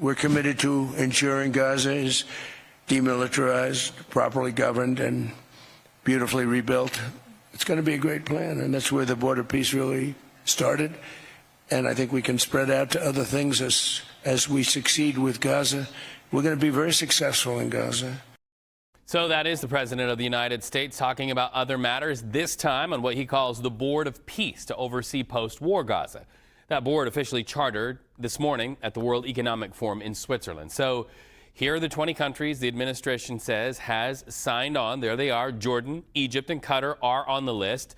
we're committed to ensuring Gaza is demilitarized, properly governed, and beautifully rebuilt. It's going to be a great plan, and that's where the border peace really started. And I think we can spread out to other things as we succeed with Gaza. We're going to be very successful in Gaza. So that is the President of the United States talking about other matters, this time on what he calls the Board of Peace to oversee post-war Gaza. That board officially chartered this morning at the World Economic Forum in Switzerland. So here are the 20 countries the administration says has signed on. There they are. Jordan, Egypt, and Qatar are on the list.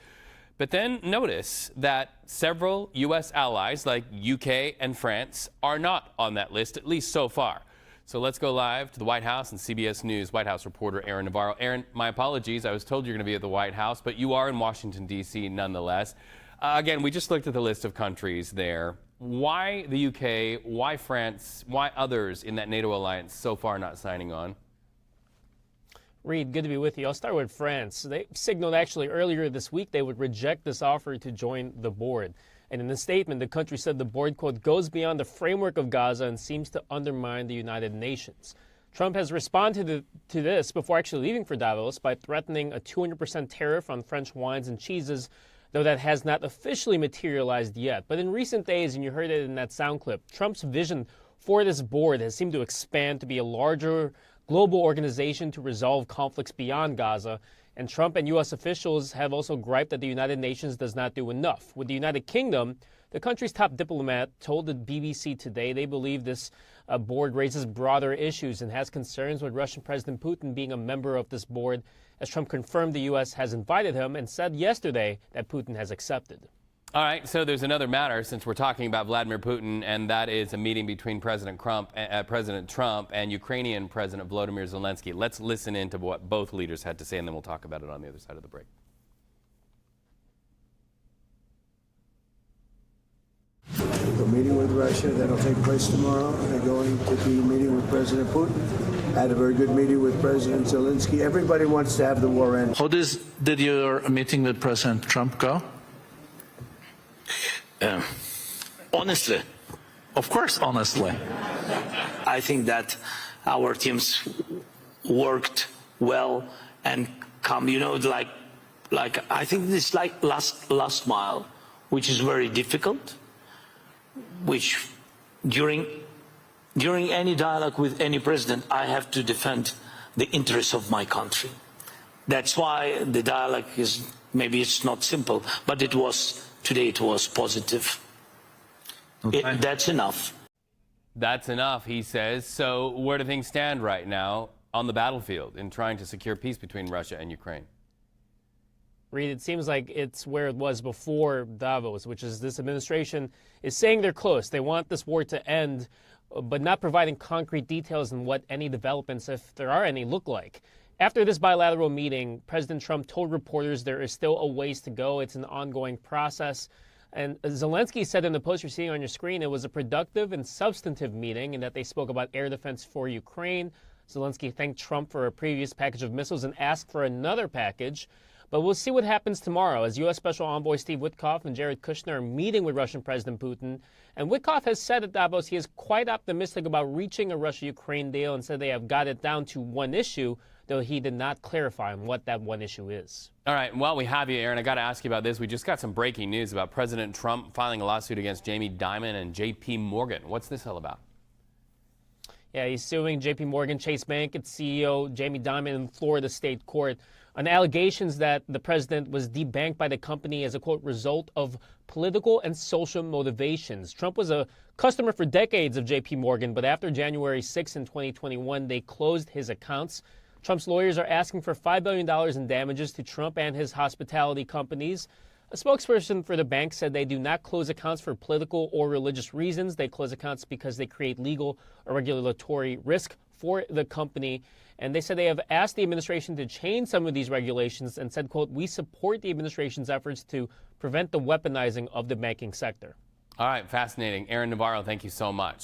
But then notice that several U.S. allies like UK and France are not on that list, at least so far. So let's go live to the White House and CBS News White House reporter Aaron Navarro. Aaron, my apologies. I was told you're going to be at the White House, but you are in Washington, D.C. nonetheless. Again, we just looked at the list of countries there. Why the UK? Why France? Why others in that NATO alliance so far not signing on? Reed, good to be with you. I'll start with France. They signaled actually earlier this week they would reject this offer to join the board. And in a statement, the country said the board, quote, goes beyond the framework of Gaza and seems to undermine the United Nations. Trump has responded to this before actually leaving for Davos by threatening a 200% tariff on French wines and cheeses, though that has not officially materialized yet. But in recent days, and you heard it in that sound clip, Trump's vision for this board has seemed to expand to be a larger global organization to resolve conflicts beyond Gaza. And Trump and U.S. officials have also griped that the United Nations does not do enough. With the United Kingdom, the country's top diplomat told the BBC today they believe this board raises broader issues and has concerns with Russian President Putin being a member of this board, as Trump confirmed the U.S. has invited him and said yesterday that Putin has accepted. All right, so there's another matter since we're talking about Vladimir Putin, and that is a meeting between President Trump and Ukrainian President Volodymyr Zelensky. Let's listen in to what both leaders had to say, and then we'll talk about it on the other side of the break. We're meeting with Russia. That'll take place tomorrow. They're going to be meeting with President Putin. Had a very good meeting with President Zelensky. Everybody wants to have the war end. How did your meeting with President Trump go? Honestly, Of course, honestly. I think that our teams worked well and come, like I think this like last mile, which is very difficult, which during any dialogue with any president, I have to defend the interests of my country. That's why the dialogue is, maybe it's not simple, but today it was positive. Okay. That's enough. That's enough, he says. So where do things stand right now on the battlefield in trying to secure peace between Russia and Ukraine? Reed, it seems like it's where it was before Davos, which is this administration is saying they're close. They want this war to end, but not providing concrete details on what any developments, if there are any, look like. After this bilateral meeting, President Trump told reporters there is still a ways to go. It's an ongoing process. And Zelensky said in the post you're seeing on your screen it was a productive and substantive meeting and that they spoke about air defense for Ukraine. Zelensky thanked Trump for a previous package of missiles and asked for another package. But we'll see what happens tomorrow as U.S. Special Envoy Steve Witkoff and Jared Kushner are meeting with Russian President Putin. And Witkoff has said at Davos he is quite optimistic about reaching a Russia-Ukraine deal and said they have got it down to one issue, though he did not clarify on what that one issue is. All right, while we have you, Aaron, I got to ask you about this. We just got some breaking news about President Trump filing a lawsuit against Jamie Dimon and J.P. Morgan. What's this all about? Yeah, he's suing J.P. Morgan Chase Bank, its CEO Jamie Dimon in Florida State Court on allegations that the president was debanked by the company as a, quote, result of political and social motivations. Trump was a customer for decades of J.P. Morgan, but after January 6 in 2021, they closed his accounts. Trump's lawyers are asking for $5 billion in damages to Trump and his hospitality companies. A spokesperson for the bank said they do not close accounts for political or religious reasons. They close accounts because they create legal or regulatory risk for the company. And they said they have asked the administration to change some of these regulations and said, quote, we support the administration's efforts to prevent the weaponizing of the banking sector. All right, fascinating. Aaron Navarro, thank you so much.